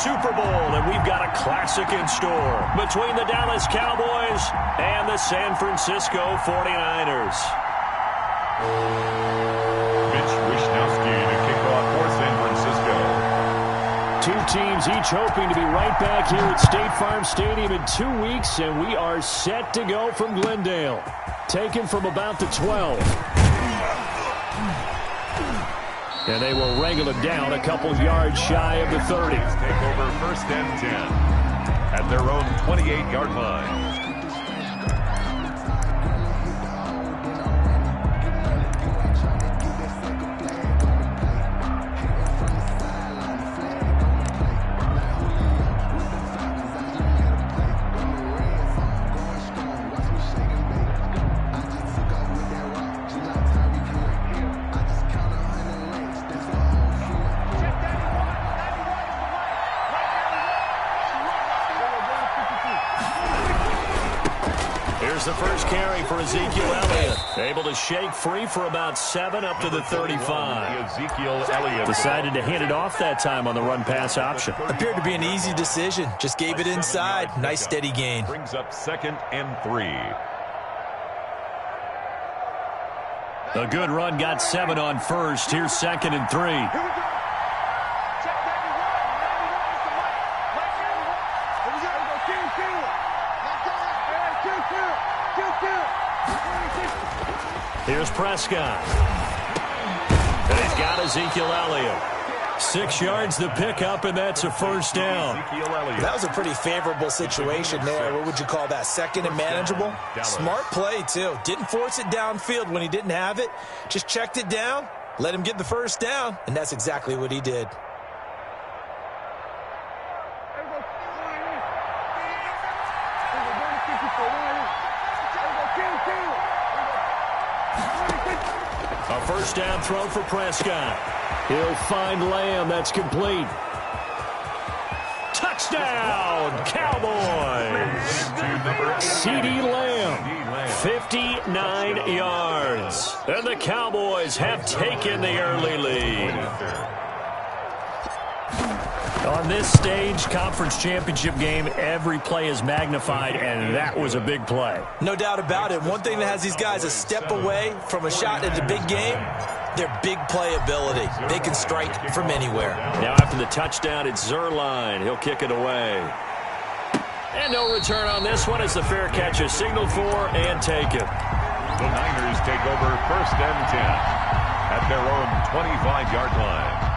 Super Bowl, and we've got a classic in store between the Dallas Cowboys and the San Francisco 49ers. Mitch Wishnowsky to kick off for San Francisco. Two teams each hoping to be right back here at State Farm Stadium in 2 weeks, and we are set to go from Glendale. Taken from about the 12. And they will wrangle it down a couple yards shy of the 30. Take over 1st and 10 at their own 28-yard line. The first carry for Ezekiel Elliott. Able to shake free for about 7 up to the 35. Ezekiel Elliott decided to hand it off that time on the run-pass option. Appeared to be an easy decision. Just gave it inside. Nice steady gain. Brings up 2nd and 3. A good run got 7 on first. Here's 2nd and 3. Here's Prescott. And he's got Ezekiel Elliott. 6 yards the pickup, and that's a first down. That was a pretty favorable situation there. What would you call that? 2nd and manageable? Smart play, too. Didn't force it downfield when he didn't have it. Just checked it down, let him get the first down, and that's exactly what he did. A first down throw for Prescott. He'll find Lamb. That's complete. Touchdown, Cowboys. CeeDee Lamb, 59 yards. And the Cowboys have taken the early lead. On this stage, conference championship game, every play is magnified, and that was a big play. No doubt about it. One thing that has these guys a step away from a shot at the big game, their big play ability. They can strike from anywhere. Now after the touchdown, it's Zerline. He'll kick it away. And no return on this one as the fair catch is signaled for and taken. The Niners take over 1st and 10 at their own 25-yard line.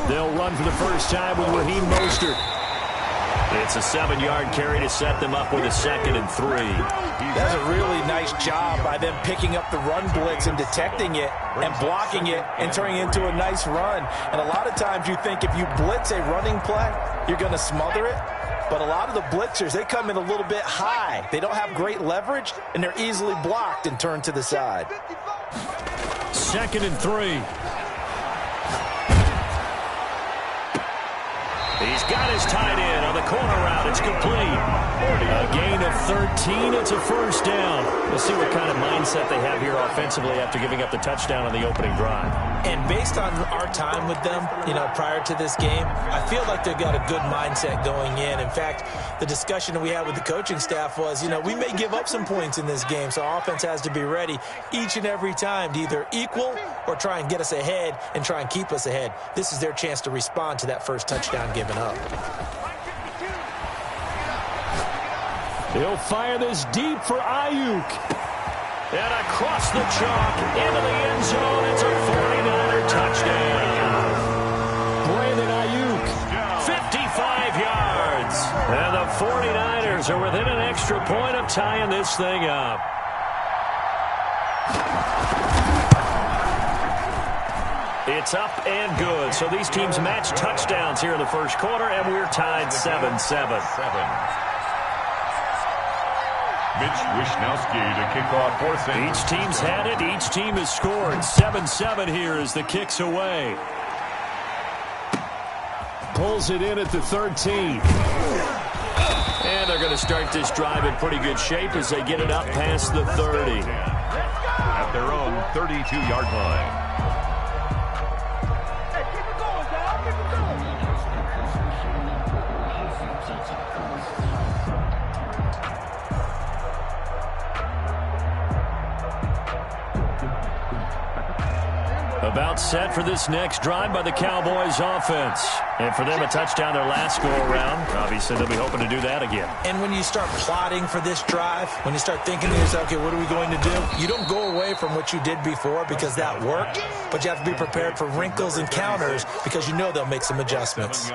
They'll run for the first time with Raheem Mostert. It's a 7-yard carry to set them up with a 2nd and 3. That's a really nice job by them picking up the run blitz and detecting it and blocking it and turning it into a nice run. And a lot of times you think if you blitz a running play, you're going to smother it. But a lot of the blitzers, they come in a little bit high. They don't have great leverage, and they're easily blocked and turned to the side. 2nd and 3. He's got his tight end on the corner route. It's complete. A gain of 13. It's a first down. We'll see what kind of mindset they have here offensively after giving up the touchdown on the opening drive. And based on our time with them, prior to this game, I feel like they've got a good mindset going in. In fact, the discussion that we had with the coaching staff was, we may give up some points in this game, so our offense has to be ready each and every time to either equal or try and get us ahead and try and keep us ahead. This is their chance to respond to that first touchdown given up. He'll fire this deep for Ayuk. And across the chalk into the end zone. It's a 49er touchdown. Brandon Ayuk, 55 yards. And the 49ers are within an extra point of tying this thing up. It's up and good. So these teams match touchdowns here in the first quarter, and we're tied 7-7. Mitch Wishnowski to kick off for St. Each team's had it. Each team has scored. 7-7 here as the kick's away. Pulls it in at the 13. And they're going to start this drive in pretty good shape as they get it up past the 30. At their own 32-yard line. About set for this next drive by the Cowboys offense. And for them, a touchdown their last go-around. Obviously, they'll be hoping to do that again. And when you start plotting for this drive, when you start thinking to yourself, okay, what are we going to do? You don't go away from what you did before because that worked, but you have to be prepared for wrinkles and counters because you know they'll make some adjustments.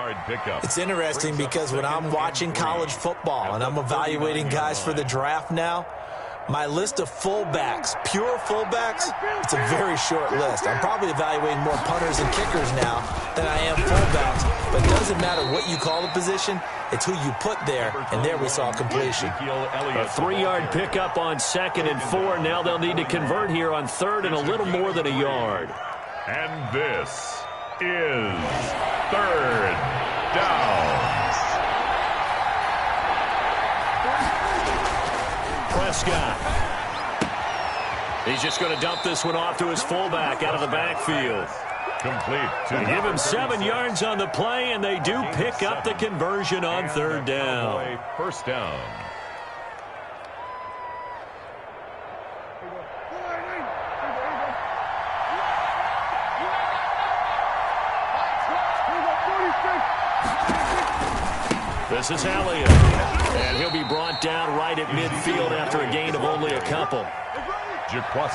It's interesting because when I'm watching college football and I'm evaluating guys for the draft now, my list of fullbacks, pure fullbacks, it's a very short list. I'm probably evaluating more punters and kickers now than I am fullbacks. But it doesn't matter what you call the position, it's who you put there, and there we saw completion. A 3-yard pickup on 2nd and 4. Now they'll need to convert here on 3rd and a little more than a yard. And this is 3rd down. Prescott. He's just going to dump this one off to his fullback out of the backfield. Complete. They give him 7 yards on the play, and they do pick up the conversion on 3rd down. First down. This is Elliott, and he'll be brought down right at midfield after a gain of only a couple.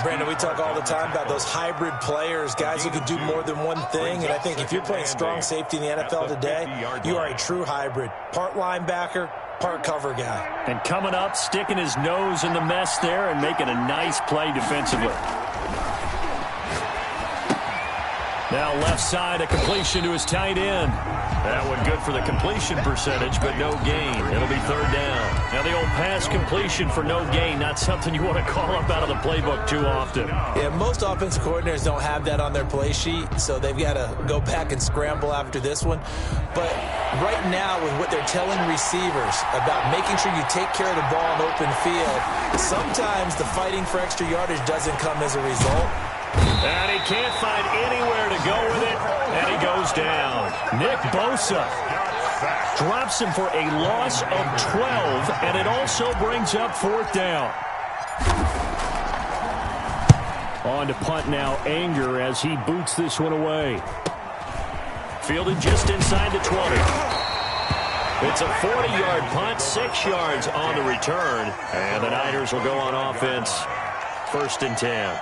Brandon, we talk all the time about those hybrid players, guys who can do more than one thing, and I think if you're playing strong safety in the NFL today, you are a true hybrid. Part linebacker, part cover guy. And coming up, sticking his nose in the mess there and making a nice play defensively. Now left side, a completion to his tight end. That one good for the completion percentage, but no gain. It'll be 3rd down. Now the old pass completion for no gain, not something you want to call up out of the playbook too often. Yeah, most offensive coordinators don't have that on their play sheet, so they've got to go back and scramble after this one. But right now, with what they're telling receivers about making sure you take care of the ball in open field, sometimes the fighting for extra yardage doesn't come as a result. And he can't find anywhere to go with it, and he goes down. Nick Bosa drops him for a loss of 12, and it also brings up 4th down. On to punt now, Anger, as he boots this one away. Fielded just inside the 20. It's a 40-yard punt, 6 yards on the return, and the Niners will go on offense, 1st and 10.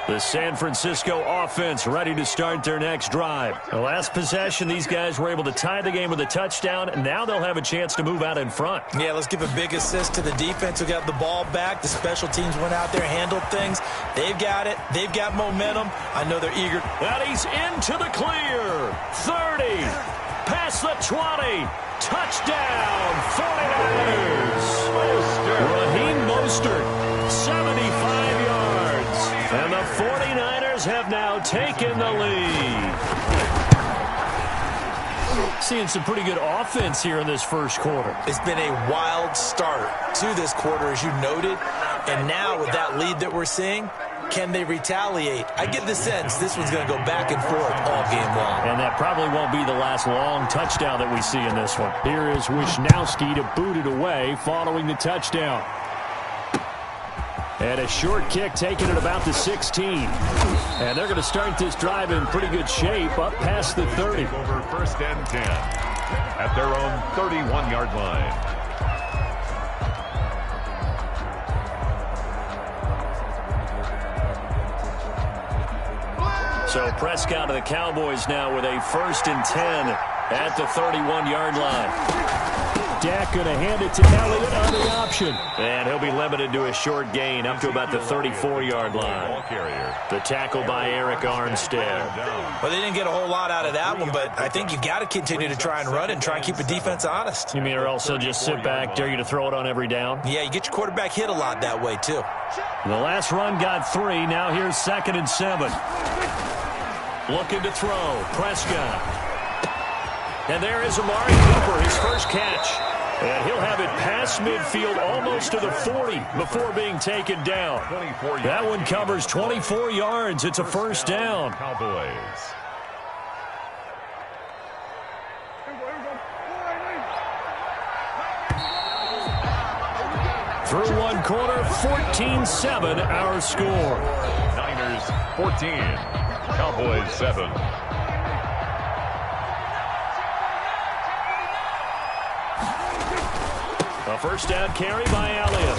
The San Francisco offense ready to start their next drive. The last possession, these guys were able to tie the game with a touchdown, and now they'll have a chance to move out in front. Yeah, let's give a big assist to the defense who got the ball back. The special teams went out there, handled things. They've got it. They've got momentum. I know they're eager. And he's into the clear. 30. Past the 20. Touchdown, 49ers. Raheem Mostert, 75 yards. And the 49ers have now taken the lead. Seeing some pretty good offense here in this first quarter. It's been a wild start to this quarter, as you noted. And now with that lead that we're seeing, can they retaliate? I get the sense this one's going to go back and forth all game long. And that probably won't be the last long touchdown that we see in this one. Here is Wishnowski to boot it away following the touchdown. And a short kick taken at about the 16. And they're going to start this drive in pretty good shape up past the 30. Over 1st and 10 at their own 31-yard line. So Prescott of the Cowboys now with a 1st and 10 at the 31-yard line. Dak going to hand it to Elliott on the option. And he'll be limited to a short gain up to about the 34-yard line. The tackle by Eric Armstead. Well, they didn't get a whole lot out of that one, but I think you got to continue to try and run and try and keep the defense honest. You mean or else they'll just sit back, dare you to throw it on every down? Yeah, you get your quarterback hit a lot that way, too. The last run got 3. Now here's 2nd and 7. Looking to throw. Prescott. And there is Amari Cooper, his first catch. And he'll have it past midfield almost to the 40 before being taken down. That one covers 24 yards. It's a first down. Cowboys. Through one quarter, 14-7 our score. Niners 14, Cowboys 7. A first down carry by Elliott.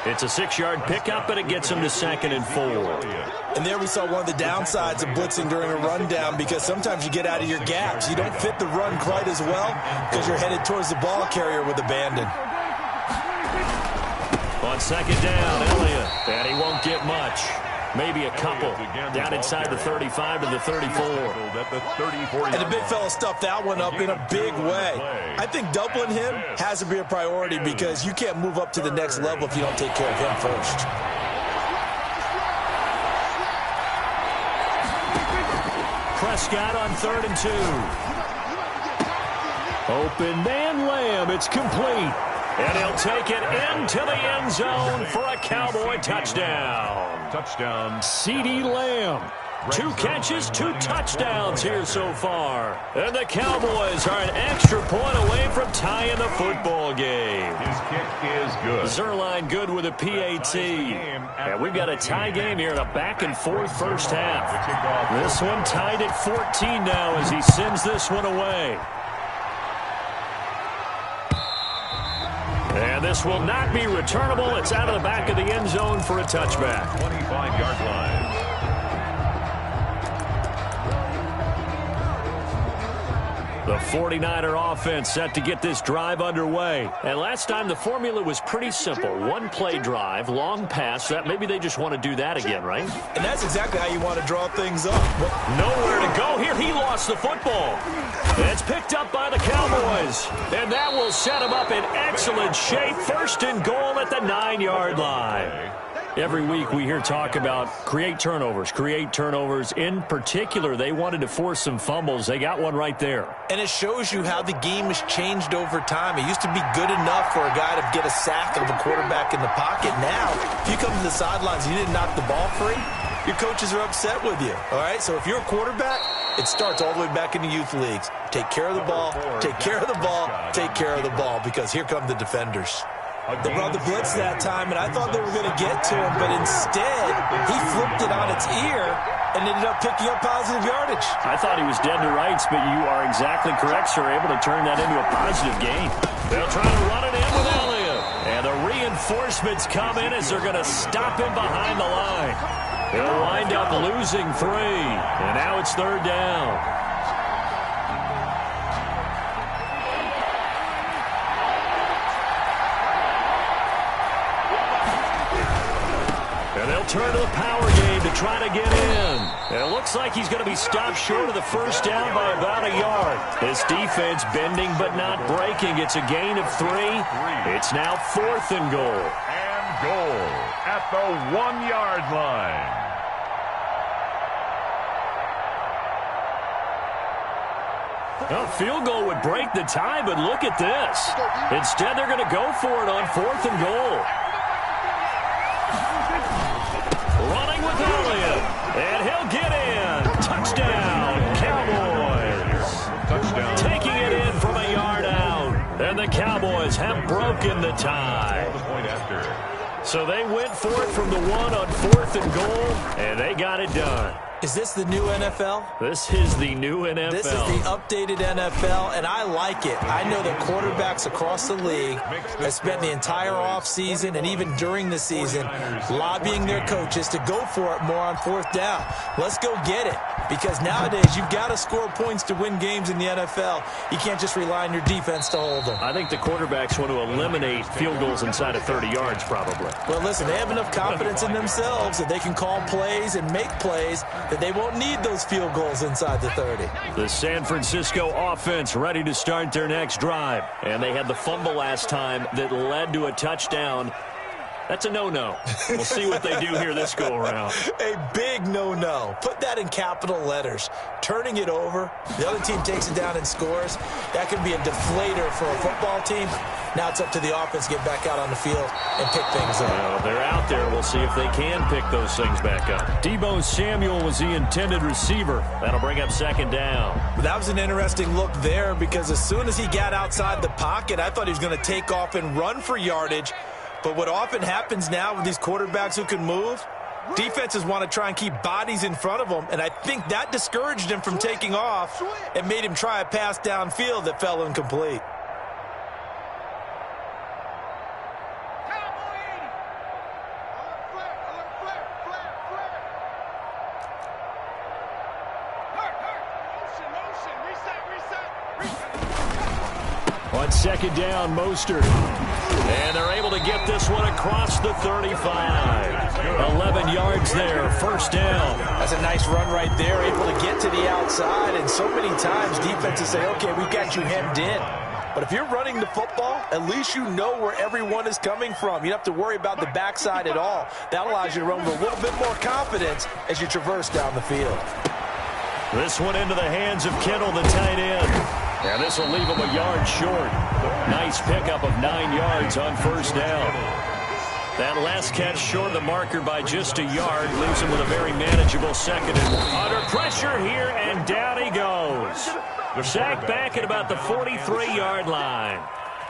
It's a 6-yard pickup, and it gets him to 2nd and 4. And there we saw one of the downsides of blitzing during a rundown, because sometimes you get out of your gaps. You don't fit the run quite as well because you're headed towards the ball carrier with abandon. On 2nd down, Elliott, and he won't get much. Maybe a couple. Down inside the 35 to the 34. And the big fella stuffed that one up in a big way. I think doubling him has to be a priority, because you can't move up to the next level if you don't take care of him first. Prescott on 3rd and 2. Open man Lamb. It's complete. And he'll take it into the end zone for a Cowboy touchdown. Touchdown. CeeDee Lamb. 2 catches, 2 touchdowns here so far. And the Cowboys are an extra point away from tying the football game. His kick is good. Zerline good with a PAT. And we've got a tie game here in a back-and-forth first half. This one tied at 14 now as he sends this one away. And this will not be returnable. It's out of the back of the end zone for a touchback. 25-yard line. The 49er offense set to get this drive underway. And last time the formula was pretty simple. 1-play drive, long pass. That maybe they just want to do that again, right? And that's exactly how you want to draw things up. Nowhere to go here. He lost the football. It's picked up by the Cowboys. And that will set him up in excellent shape. 1st and goal at the 9-yard line. Every week we hear talk about create turnovers. In particular, they wanted to force some fumbles. They got one right there. And it shows you how the game has changed over time. It used to be good enough for a guy to get a sack of a quarterback in the pocket. Now, if you come to the sidelines and you didn't knock the ball free, your coaches are upset with you. All right? So if you're a quarterback, it starts all the way back in the youth leagues. Take care of the ball, take care of the ball, take care of the ball, because here come the defenders. They brought the blitz that time, and I thought they were going to get to him, but instead, he flipped it on its ear and ended up picking up positive yardage. I thought he was dead to rights, but you are exactly correct, sir. Able to turn that into a positive gain. They'll try to run it in with Elliott. And the reinforcements come in as they're going to stop him behind the line. He'll wind up losing 3. And now it's 3rd down. And they'll turn to the power game to try to get in. And it looks like he's going to be stopped short of the first down by about a yard. This defense bending but not breaking. It's a gain of 3. It's now 4th and goal. And goal at the 1-yard line. A field goal would break the tie, but look at this. Instead, they're going to go for it on 4th and goal. Running with Elliott, and he'll get in. Touchdown, Cowboys. Touchdown. Taking it in from a yard out. And the Cowboys have broken the tie. So they went for it from the 1 on 4th and goal, and they got it done. Is this the new NFL? This is the new NFL. This is the updated NFL, and I like it. I know that quarterbacks across the league have spent the entire offseason and even during the season lobbying their coaches to go for it more on fourth down. Let's go get it, because nowadays you've got to score points to win games in the NFL. You can't just rely on your defense to hold them. I think the quarterbacks want to eliminate field goals inside of 30 yards probably. Well, listen, they have enough confidence in themselves that they can call plays and make plays that they won't need those field goals inside the 30. The San Francisco offense ready to start their next drive. And they had the fumble last time that led to a touchdown. That's a no-no. We'll see what they do here this go-around. A big no-no. Put that in capital letters. Turning it over, the other team takes it down and scores. That could be a deflator for a football team. Now it's up to the offense to get back out on the field and pick things up. Well, they're out there. We'll see if they can pick those things back up. Deebo Samuel was the intended receiver. That'll bring up second down. That was an interesting look there, because as soon as he got outside the pocket, I thought he was going to take off and run for yardage. But what often happens now with these quarterbacks who can move, defenses want to try and keep bodies in front of them, and I think that discouraged him from taking off and made him try a pass downfield that fell incomplete. On second down, Mostert. And they're able to get this one across the 35. 11 yards there, first down. That's a nice run right there, able to get to the outside. And so many times defenses say, okay, we've got you hemmed in. But if you're running the football, at least you know where everyone is coming from. You don't have to worry about the backside at all. That allows you to run with a little bit more confidence as you traverse down the field. This one into the hands of Kittle, the tight end. And this will leave him a yard short. Nice pickup of 9 yards on first down. That last catch short of the marker by just a yard leaves him with a very manageable second and under pressure here, and down he goes. Sacked back at about the 43-yard line.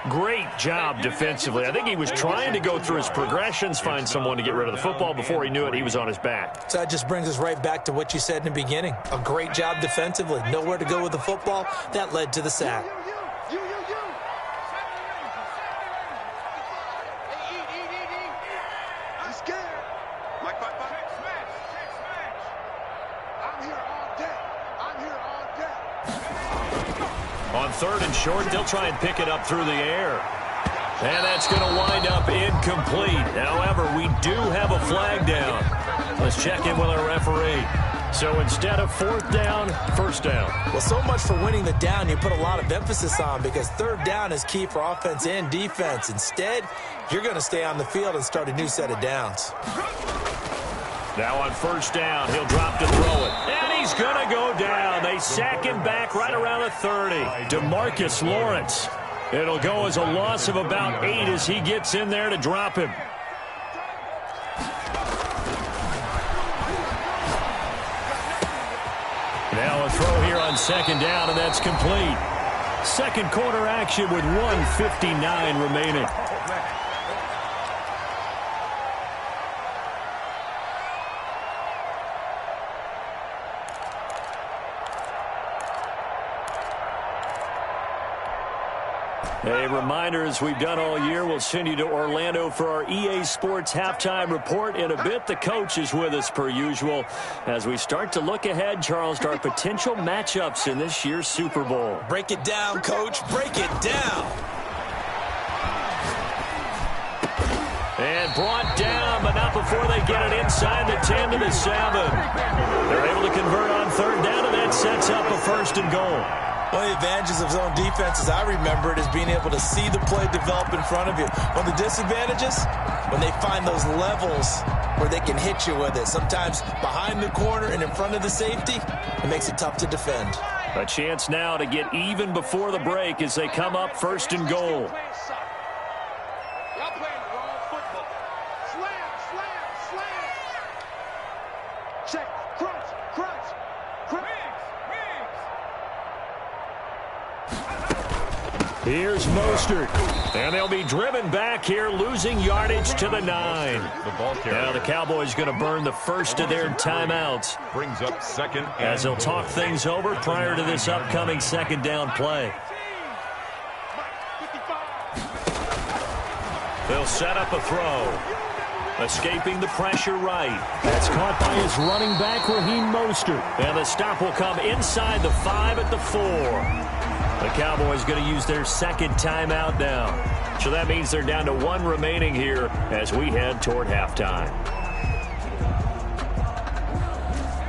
Great job defensively. I think he was trying to go through his progressions, find someone to get rid of the football. Before he knew it, he was on his back. So that just brings us right back to what you said in the beginning. A great job defensively. Nowhere to go with the football. That led to the sack. On third and short, they'll try and pick it up through the air. And that's going to wind up incomplete. However, we do have a flag down. Let's check in with our referee. So instead of fourth down, first down. Well, so much for winning the down you put a lot of emphasis on, because third down is key for offense and defense. Instead, you're going to stay on the field and start a new set of downs. Now on first down, he'll drop to throw it. And he's going to go down. They sack him back right around the 30. DeMarcus Lawrence. It'll go as a loss of about 8 as he gets in there to drop him. Now a throw here on second down, and that's complete. Second quarter action with 1:59 remaining. A reminder, as we've done all year, we'll send you to Orlando for our EA Sports halftime report in a bit. The coach is with us per usual as we start to look ahead, Charles, to our potential matchups in this year's Super Bowl. Break it down, Coach. Break it down. And brought down, but not before they get it inside the 10 to the 7. They're able to convert on third down, and that sets up a first and goal. One of the advantages of zone defense, as I remember it, is being able to see the play develop in front of you. One of the disadvantages, when they find those levels where they can hit you with it. Sometimes behind the corner and in front of the safety, it makes it tough to defend. A chance now to get even before the break as they come up first and goal. Here's Mostert. And they'll be driven back here, losing yardage to the 9. The ball carrier. Now the Cowboys going to burn the first of their timeouts. Brings up second. As they'll talk things over prior to this upcoming second down play. They'll set up a throw. Escaping the pressure right. That's caught by his running back, Raheem Mostert. And the stop will come inside the 5 at the 4. The Cowboys going to use their second timeout now. So that means they're down to 1 remaining here as we head toward halftime.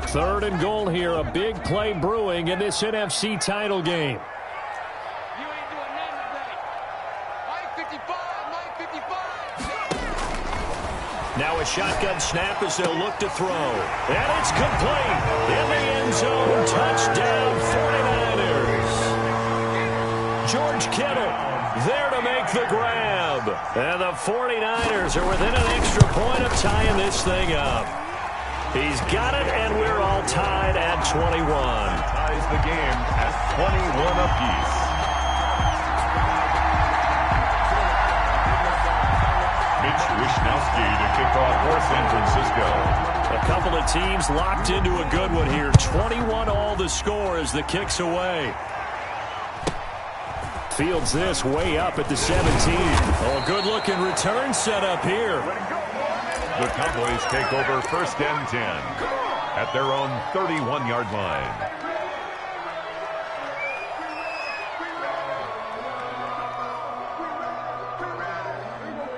3rd and goal here. A big play brewing in this NFC title game. Now a shotgun snap as they'll look to throw. And it's complete. In the end zone. Touchdown 49ers. George Kittle there to make the grab. And the 49ers are within an extra point of tying this thing up. He's got it, and we're all tied at 21. Ties the game at 21 apiece. Wishnowski to kick off for San Francisco. A couple of teams locked into a good one here. 21 all the score as the kick's away. Fields this way up at the 17. Oh, good-looking return set up here. The Cowboys take over 1st and 10 at their own 31-yard line.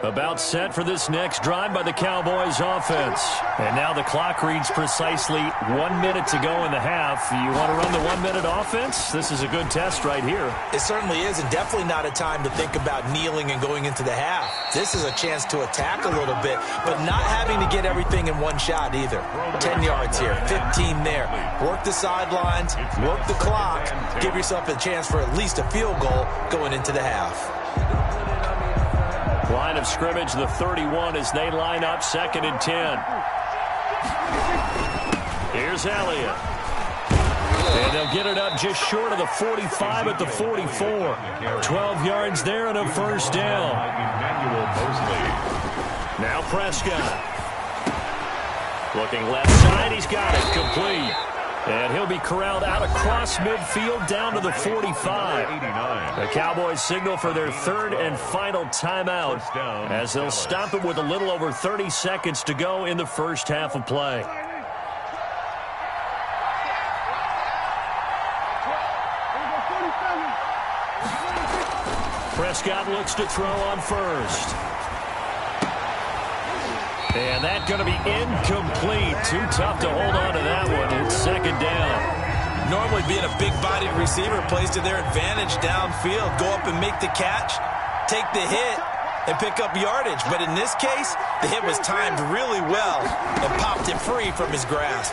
About set for this next drive by the Cowboys offense. And now the clock reads precisely 1 minute to go in the half. You want to run the 1 minute offense? This is a good test right here. It certainly is, and definitely not a time to think about kneeling and going into the half. This is a chance to attack a little bit, but not having to get everything in one shot either. 10 yards here, 15 there. Work the sidelines, work the clock, give yourself a chance for at least a field goal going into the half. Line of scrimmage, the 31 as they line up 2nd and 10. Here's Elliott. And they'll get it up just short of the 45 at the 44. 12 yards there and a first down. Now Prescott. Looking left side, he's got it complete. And he'll be corralled out across midfield down to the 45. The Cowboys signal for their 3rd and final timeout as they'll stop it with a little over 30 seconds to go in the first half of play. Prescott looks to throw on first. And that's going to be incomplete. Too tough to hold on to that one. It's 2nd down. Normally being a big-bodied receiver plays to their advantage downfield. Go up and make the catch, take the hit, and pick up yardage. But in this case, the hit was timed really well and popped it free from his grasp.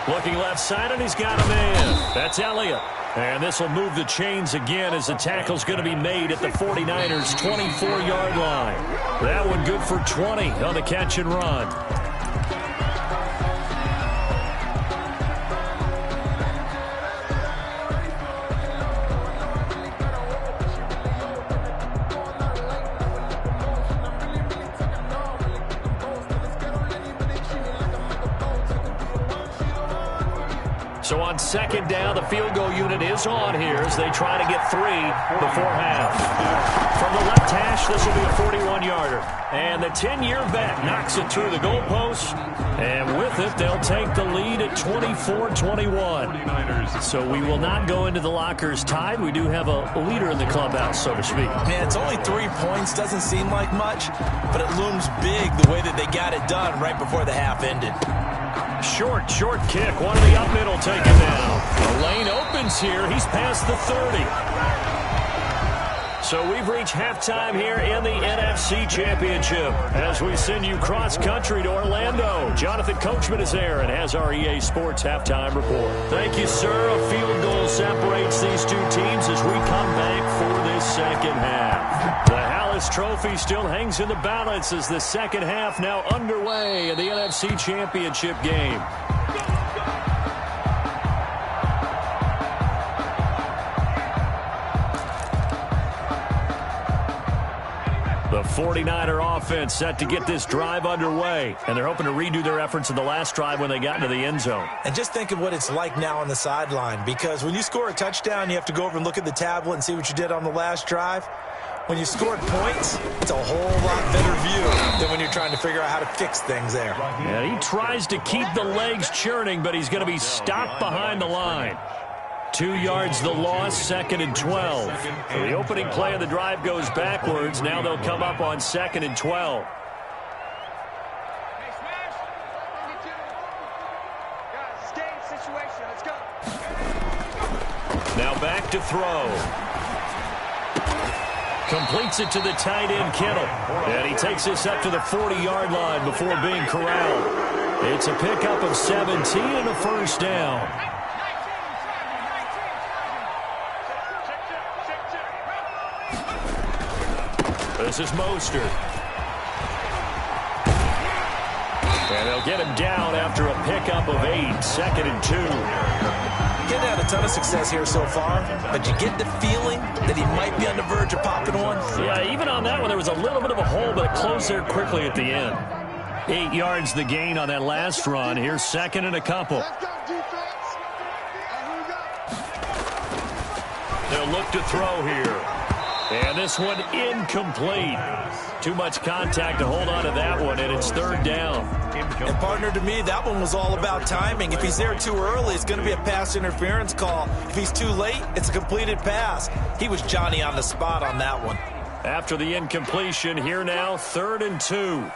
Looking left side, and he's got a man. That's Elliott. And this will move the chains again as the tackle's going to be made at the 49ers' 24-yard line. That one good for 20 on the catch and run. So on 2nd down, the field goal unit is on here as they try to get 3 before half. From the left hash, this will be a 41-yarder. And the 10-year vet knocks it through the goalpost. And with it, they'll take the lead at 24-21. So we will not go into the lockers tied. We do have a leader in the clubhouse, so to speak. Man, it's only 3 points. Doesn't seem like much, but it looms big the way that they got it done right before the half ended. Short kick. One of the up middle taken down. The lane opens here. He's past the 30. So we've reached halftime here in the NFC Championship as we send you cross-country to Orlando. Jonathan Coachman is there and has our EA Sports halftime report. Thank you, sir. A field goal separates these two teams as we come back for this second half. The Hallis Trophy still hangs in the balance as the second half now underway in the NFC Championship game. 49er offense set to get this drive underway, and they're hoping to redo their efforts in the last drive when they got into the end zone. And just think of what it's like now on the sideline, because when you score a touchdown, you have to go over and look at the tablet and see what you did on the last drive. When you scored points, it's a whole lot better view than when you're trying to figure out how to fix things there. And he tries to keep the legs churning, but he's going to be stopped behind the line. 2 yards the loss, 2nd and 12. So the opening play of the drive goes backwards. Now they'll come up on 2nd and 12. Now back to throw. Completes it to the tight end, Kittle. And he takes this up to the 40-yard line before being corralled. It's a pickup of 17 and a first down. This is Mostert. And they'll get him down after a pickup of 8, 2nd and 2. Getting had a ton of success here so far, but you get the feeling that he might be on the verge of popping one. Yeah, even on that one, there was a little bit of a hole, but it closed there quickly at the end. 8 yards the gain on that last run. Here's 2nd and a couple. They'll look to throw here. And this one incomplete. Too much contact to hold on to that one, and it's 3rd down. And partner, to me, that one was all about timing. If he's there too early, it's going to be a pass interference call. If he's too late, it's a completed pass. He was Johnny on the spot on that one. After the incompletion, here now, 3rd and 2.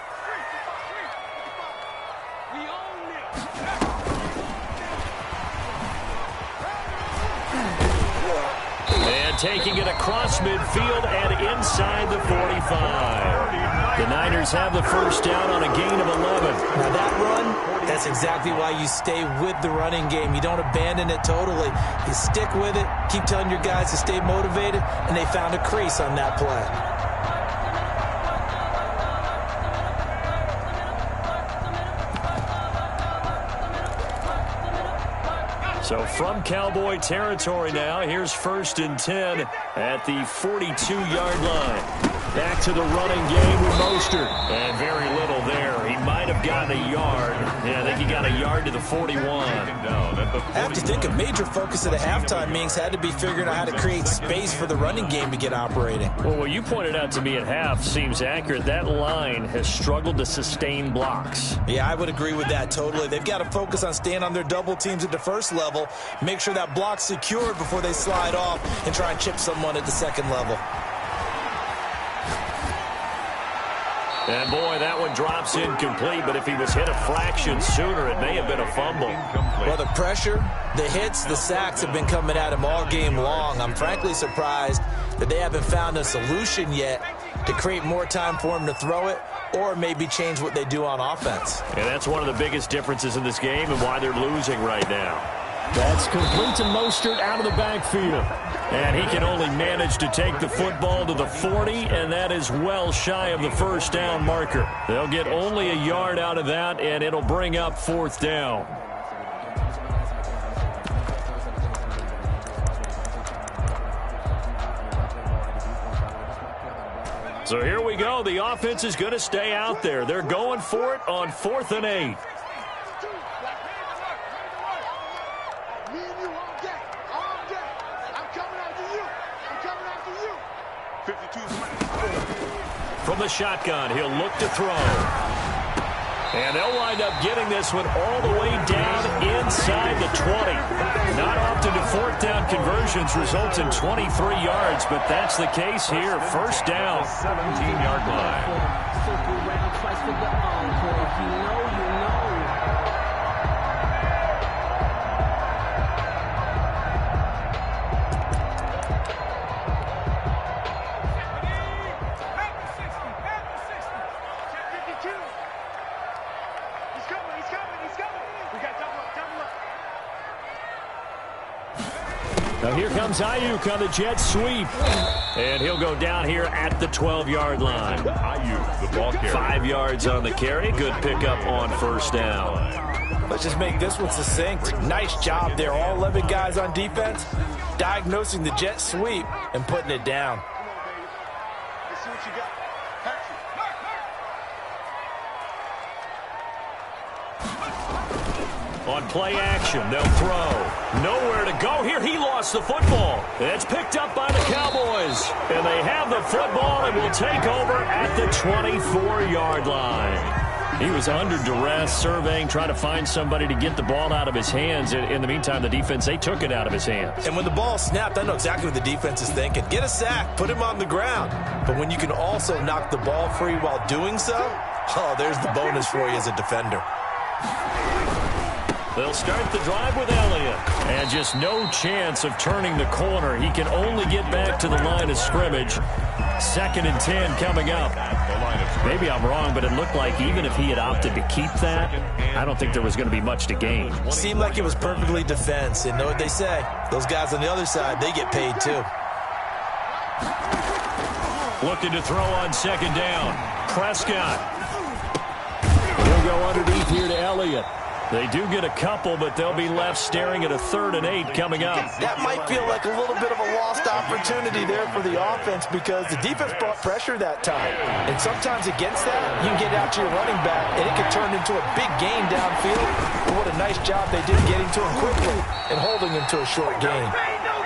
Taking it across midfield and inside the 45. The Niners have the first down on a gain of 11. Now that run, that's exactly why you stay with the running game. You don't abandon it totally. You stick with it, keep telling your guys to stay motivated, and they found a crease on that play. So from Cowboy territory now, here's 1st and 10 at the 42-yard line. Back to the running game with Mostert. And very little there. He might have gotten a yard. Yeah, I think he got a yard to the 41. I have to think a major focus of the halftime meetings had to be figuring out how to create space for the running game to get operating. Well, what you pointed out to me at half seems accurate. That line has struggled to sustain blocks. Yeah, I would agree with that totally. They've got to focus on staying on their double teams at the first level, make sure that block's secured before they slide off and try and chip someone at the second level. And, boy, that one drops incomplete, but if he was hit a fraction sooner, it may have been a fumble. Well, the pressure, the hits, the sacks have been coming at him all game long. I'm frankly surprised that they haven't found a solution yet to create more time for him to throw it or maybe change what they do on offense. And that's one of the biggest differences in this game and why they're losing right now. That's complete to Mostert out of the backfield. And he can only manage to take the football to the 40, and that is well shy of the first down marker. They'll get only a yard out of that, and it'll bring up 4th down. So here we go. The offense is going to stay out there. They're going for it on 4th and 8. From the shotgun, he'll look to throw. And they'll wind up getting this one all the way down inside the 20. Not often do 4th down conversions result in 23 yards, but that's the case here. First down. 17-yard line. Now here comes Ayuk on the jet sweep. And he'll go down here at the 12-yard line. Ayuk, the ball carrier. 5 yards on the carry. Good pickup on first down. Let's just make this one succinct. Nice job there. All 11 guys on defense diagnosing the jet sweep and putting it down. Let's see what you got. On play action, they'll throw. Nowhere to go here. He lost the football. It's picked up by the Cowboys. And they have the football and will take over at the 24-yard line. He was under duress, surveying, trying to find somebody to get the ball out of his hands. In the meantime, the defense, they took it out of his hands. And when the ball snapped, I know exactly what the defense is thinking. Get a sack, put him on the ground. But when you can also knock the ball free while doing so, oh, there's the bonus for you as a defender. They'll start the drive with Elliott. And just no chance of turning the corner. He can only get back to the line of scrimmage. 2nd and 10 coming up. Maybe I'm wrong, but it looked like even if he had opted to keep that, I don't think there was going to be much to gain. Seemed like it was perfectly defense. And know what they say? Those guys on the other side, they get paid too. Looking to throw on 2nd down. Prescott. He'll go underneath here to Elliott. They do get a couple, but they'll be left staring at a 3rd and 8 coming up. That might feel like a little bit of a lost opportunity there for the offense because the defense brought pressure that time. And sometimes against that, you can get out to your running back, and it can turn into a big gain downfield. But what a nice job they did getting to him quickly and holding him to a short gain.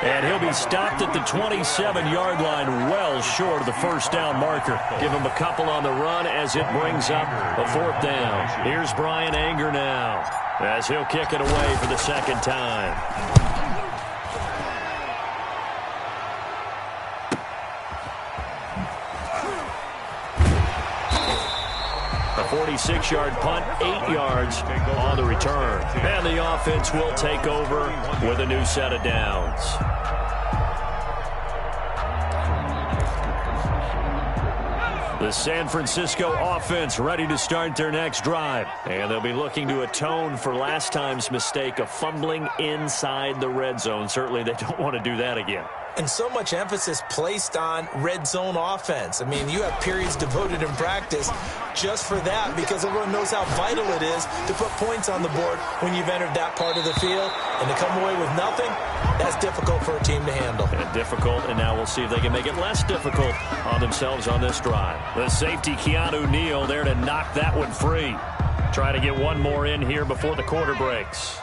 And he'll be stopped at the 27-yard line, well short of the 1st down marker. Give him a couple on the run as it brings up a 4th down. Here's Brian Anger now as he'll kick it away for the 2nd time. A 46-yard punt, 8 yards on the return. And the offense will take over with a new set of downs. The San Francisco offense ready to start their next drive. And they'll be looking to atone for last time's mistake of fumbling inside the red zone. Certainly they don't want to do that again. And so much emphasis placed on red zone offense. I mean, you have periods devoted in practice just for that because everyone knows how vital it is to put points on the board when you've entered that part of the field. And to come away with nothing, that's difficult for a team to handle. And difficult, and now we'll see if they can make it less difficult on themselves on this drive. The safety, Keanu Neal, there to knock that one free. Try to get one more in here before the quarter breaks.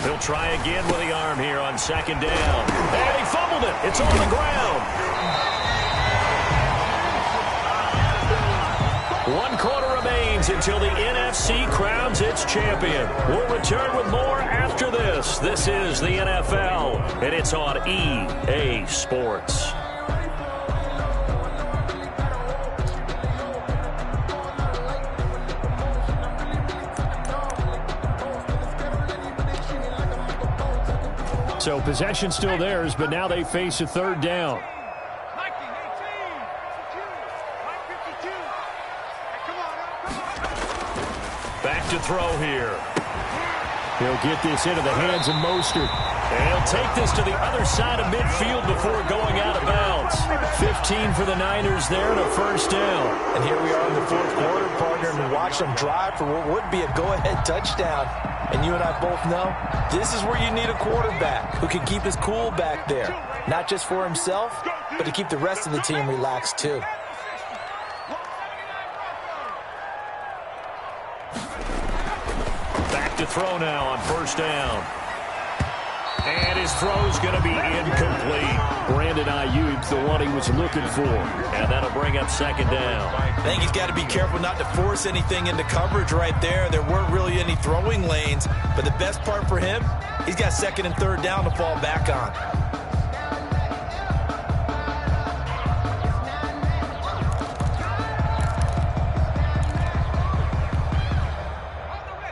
He'll try again with the arm here on 2nd down. And he fumbled it. It's on the ground. 1 quarter remains until the NFC crowns its champion. We'll return with more after this. This is the NFL, and it's on EA Sports. So possession still theirs, but now they face a 3rd down. Back to throw here. He'll get this into the hands of Mostert. And he'll take this to the other side of midfield before going out of bounds. 15 for the Niners there and a 1st down. And here we are in the 4th quarter, partner, and watch them drive for what would be a go-ahead touchdown. And you and I both know this is where you need a quarterback who can keep his cool back there. Not just for himself, but to keep the rest of the team relaxed too. Back to throw now on 1st down. And his throw's going to be incomplete. Brandon Ayuk, the one he was looking for. And that'll bring up 2nd down. I think he's got to be careful not to force anything into coverage right there. There weren't really any throwing lanes. But the best part for him, he's got 2nd and 3rd down to fall back on.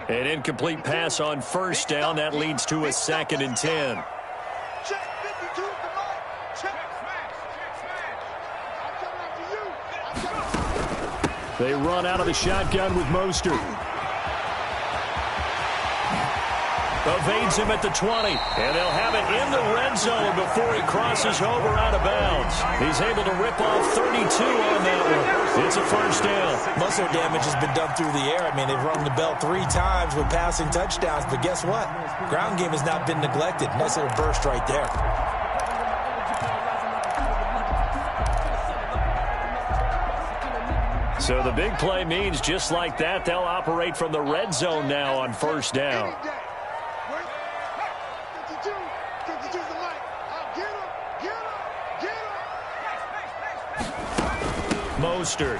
An incomplete pass on 1st down. That leads to a 2nd and 10. They run out of the shotgun with Mostert. Evades him at the 20. And they'll have it in the red zone before he crosses over out of bounds. He's able to rip off 32 on that one. It's a 1st down. Muscle damage has been done through the air. I mean, they've rung the bell 3 times with passing touchdowns. But guess what? Ground game has not been neglected. Nice little burst right there. So the big play means just like that, they'll operate from the red zone now on first down. Mostert.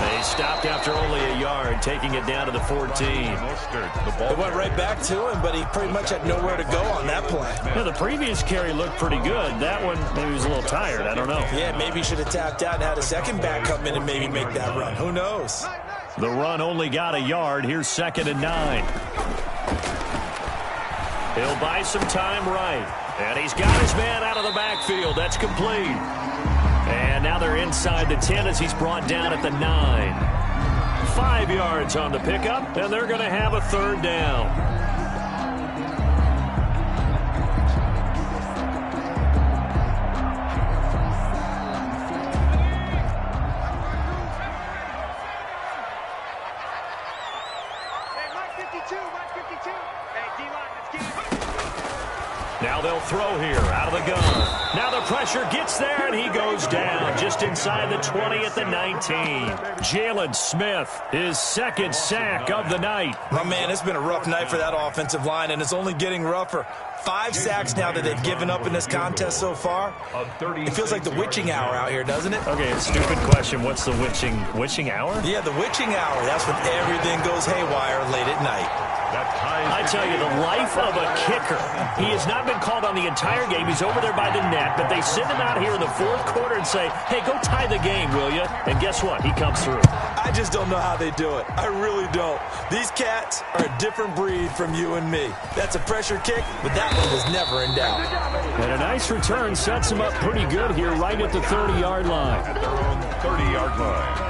They stopped after only a yard, taking it down to the 14. They went right back to him, but he pretty much had nowhere to go on that play. Yeah, the previous carry looked pretty good. That one, maybe he was a little tired. I don't know. Yeah, maybe he should have tapped out and had a second back come in and maybe make that run. Who knows? The run only got a yard. Here's 2nd and 9. He'll buy some time right. And he's got his man out of the backfield. That's complete. And now they're inside the 10 as he's brought down at the 9. 5 yards on the pickup, and they're going to have a 3rd down. Now they'll throw here out of the gun. Now the pressure gets there, and he goes down just inside the 20 at the 19. Jalen Smith, his 2nd sack of the night. My man, it's been a rough night for that offensive line, and it's only getting rougher. 5 sacks now that they've given up in this contest so far. It feels like the witching hour out here, doesn't it? Okay, stupid question. What's the witching hour? Yeah, the witching hour. That's when everything goes haywire late at night. I tell you, the life of a kicker. He has not been called on the entire game. He's over there by the net, but they send him out here in the 4th quarter and say, hey, go tie the game, will you? And guess what? He comes through. I just don't know how they do it. I really don't. These cats are a different breed from you and me. That's a pressure kick, but that one was never in doubt. And a nice return sets him up pretty good here right at the 30-yard line. At their own 30-yard line.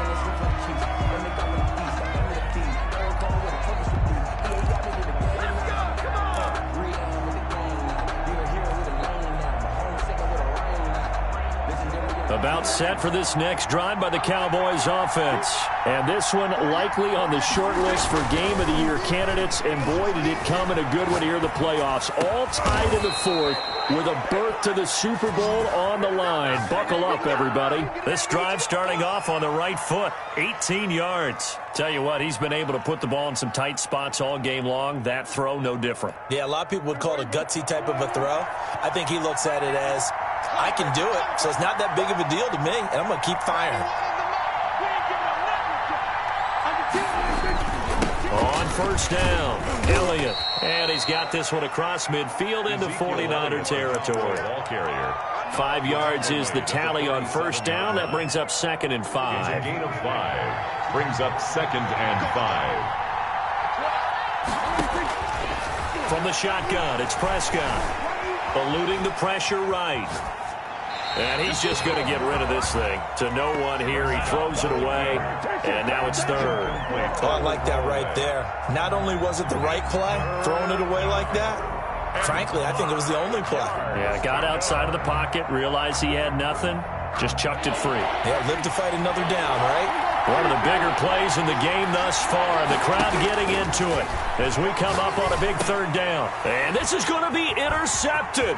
About set for this next drive by the Cowboys offense. And this one likely on the short list for Game of the Year candidates. And boy, did it come in a good one here in the playoffs. All tied in the 4th with a berth to the Super Bowl on the line. Buckle up, everybody. This drive starting off on the right foot. 18 yards. Tell you what, he's been able to put the ball in some tight spots all game long. That throw, no different. Yeah, a lot of people would call it a gutsy type of a throw. I think he looks at it as, I can do it, so it's not that big of a deal to me, and I'm going to keep firing. On first down, Elliott. And he's got this one across midfield into 49er territory. 5 yards is the tally on first down. That brings up 2nd and 5. A gain of 5 brings up 2nd and 5. From the shotgun, it's Prescott. Eluding the pressure right. And he's just going to get rid of this thing. To no one here. He throws it away. And now it's 3rd. Oh, I like that right there. Not only was it the right play, throwing it away like that, frankly, I think it was the only play. Yeah, got outside of the pocket, realized he had nothing, just chucked it free. Yeah, live to fight another down, right? One of the bigger plays in the game thus far. The crowd getting into it as we come up on a big 3rd down. And this is going to be intercepted.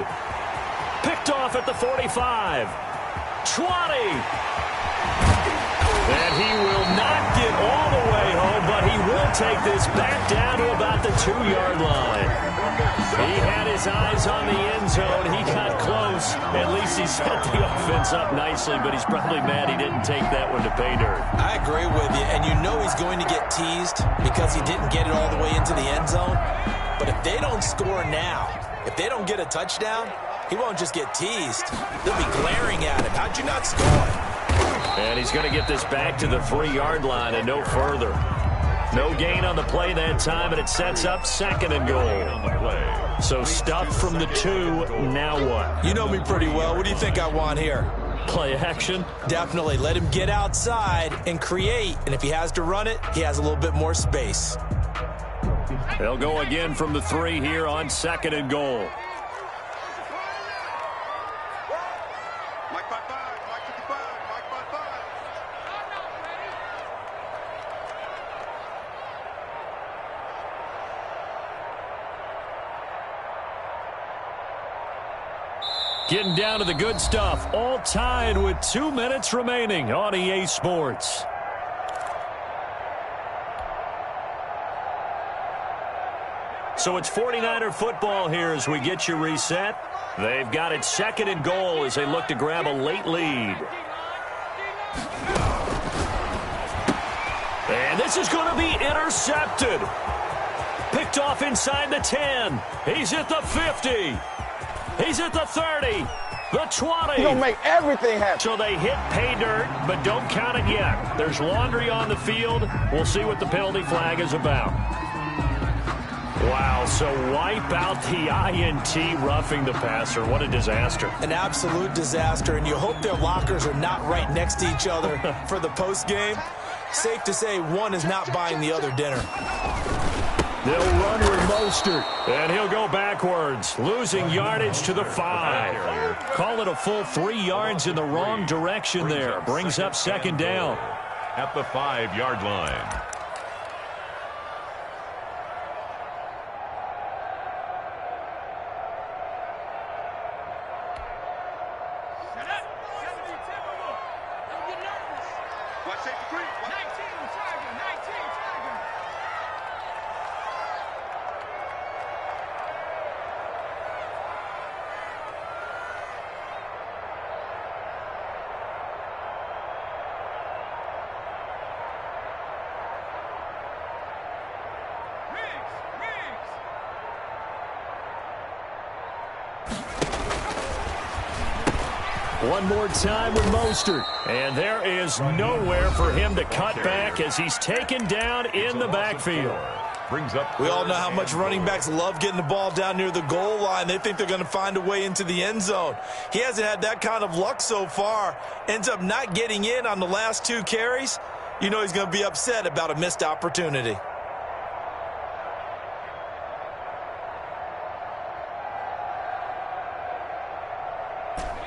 Picked off at the 45. 20. And he will not get all the way home, but he will take this back down to about the 2-yard line. He had his eyes on the end zone. He got close. At least he set the offense up nicely, but he's probably mad he didn't take that one to pay dirt. I agree with you, and you know he's going to get teased because he didn't get it all the way into the end zone. But if they don't score now, if they don't get a touchdown, he won't just get teased. They'll be glaring at him. How'd you not score? And he's going to get this back to the 3-yard line and no further. No gain on the play that time, and it sets up 2nd and goal. So stuff from the 2, now what? You know me pretty well. What do you think I want here? Play action? Definitely. Let him get outside and create, and if he has to run it, he has a little bit more space. They'll go again from the 3 here on 2nd and goal. Getting down to the good stuff. All tied with 2 minutes remaining on EA Sports. So it's 49er football here as we get you reset. They've got it 2nd and goal as they look to grab a late lead. And this is going to be intercepted. Picked off inside the 10. He's at the 50. He's at the 30. The 20. He's going to make everything happen. So they hit pay dirt, but don't count it yet. There's laundry on the field. We'll see what the penalty flag is about. Wow, so wipe out the INT, roughing the passer. What a disaster. An absolute disaster, and you hope their lockers are not right next to each other for the postgame. Safe to say one is not buying the other dinner. They'll run with Mostert, and he'll go backwards, losing yardage to the 5. Call it a full 3 yards in the wrong direction there. Brings up 2nd down. At the 5-yard line. One more time with Mostert. And there is nowhere for him to cut back as he's taken down in the backfield. We all know how much running backs love getting the ball down near the goal line. They think they're going to find a way into the end zone. He hasn't had that kind of luck so far. Ends up not getting in on the last 2 carries. You know he's going to be upset about a missed opportunity.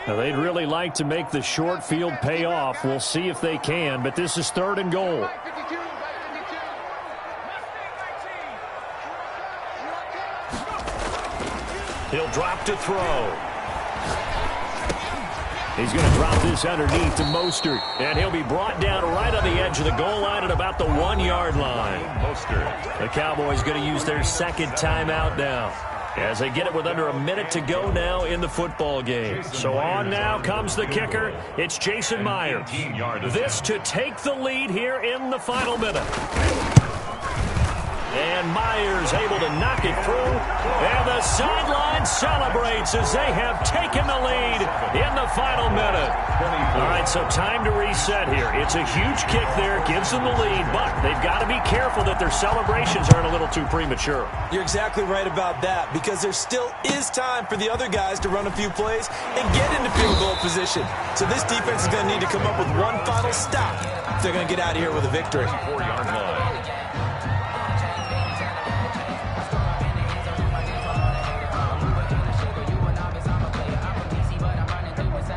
Now, they'd really like to make the short field pay off. We'll see if they can, but this is 3rd and goal. He'll drop to throw. He's going to drop this underneath to Mostert, and he'll be brought down right on the edge of the goal line at about the 1-yard line. Mostert. The Cowboys going to use their 2nd timeout now, as they get it with under a minute to go now in the football game. So on now comes the kicker. It's Jason Myers. This to take the lead here in the final minute. And Myers able to knock it through. And the sideline celebrates as they have taken the lead in the final minute. All right, so time to reset here. It's a huge kick there, gives them the lead, but they've got to be careful that their celebrations aren't a little too premature. You're exactly right about that, because there still is time for the other guys to run a few plays and get into field goal position. So this defense is going to need to come up with one final stop if they're going to get out of here with a victory. 4-yard line.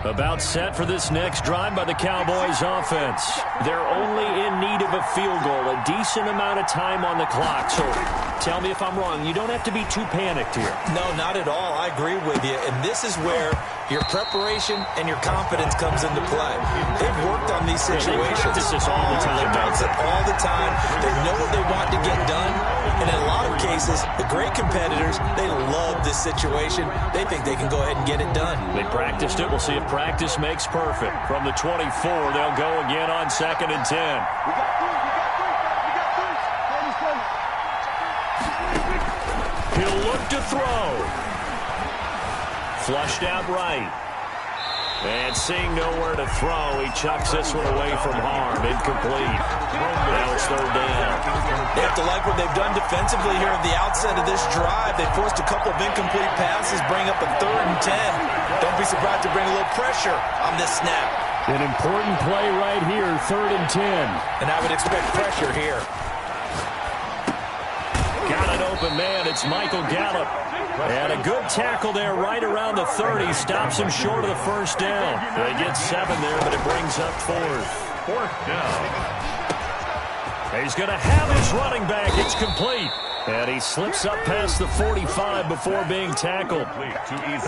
About set for this next drive by the Cowboys offense. They're only in need of a field goal, a decent amount of time on the clock. So tell me if I'm wrong. You don't have to be too panicked here. No, not at all. I agree with you. And this is where your preparation and your confidence comes into play. They've worked on these situations. They practice this all the time. They practice it all the time. They know what they want to get done. And in a lot of cases, the great competitors, they love this situation. They think they can go ahead and get it done. They practiced it. We'll see if practice makes perfect. From the 24, they'll go again on 2nd and 10. He'll look to throw. Flushed out right. And seeing nowhere to throw, he chucks this one away from harm. Incomplete. Now it's 3rd down. They have to like what they've done defensively here at the outset of this drive. They forced a couple of incomplete passes, bring up a 3rd and 10. Don't be surprised to bring a little pressure on this snap. An important play right here, 3rd and 10. And I would expect pressure here. Got an open man. It's Michael Gallup. And a good tackle there right around the 30. Stops him short of the 1st down. They get 7 there, but it brings up 4th. 4th down. He's going to have his running back. It's complete. And he slips up past the 45 before being tackled.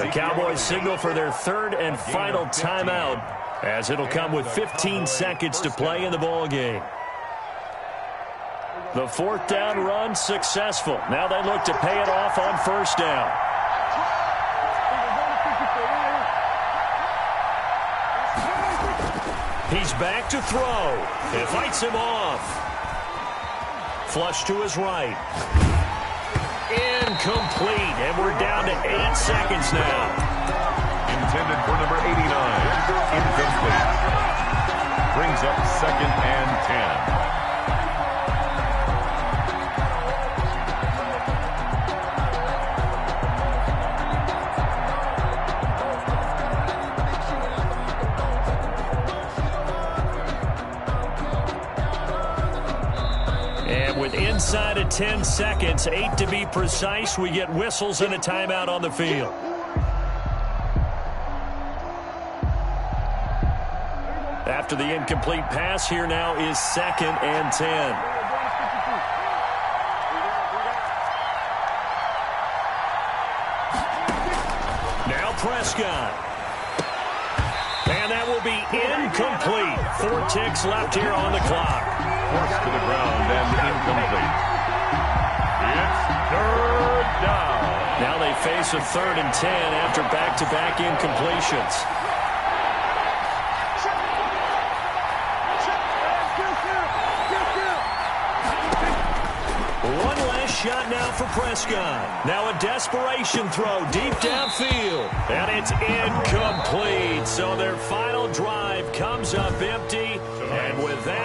The Cowboys signal for their 3rd and final timeout, as it'll come with 15 seconds to play in the ball game. The fourth down run successful. Now they look to pay it off on first down. He's back to throw. It fights him off. Flush to his right. Incomplete, and we're down to 8 seconds now. Intended for number 89. Incomplete. Brings up 2nd and 10. Inside of 10 seconds, 8 to be precise, we get whistles and a timeout on the field. After the incomplete pass, here now is 2nd and 10. Now Prescott. And that will be incomplete. 4 ticks left here on the clock. Forced to the ground and incomplete. It's 3rd down. Now they face a 3rd and 10 after back-to-back incompletions. One last shot now for Prescott. Now a desperation throw deep downfield. And it's incomplete. So their final drive comes up empty. And with that,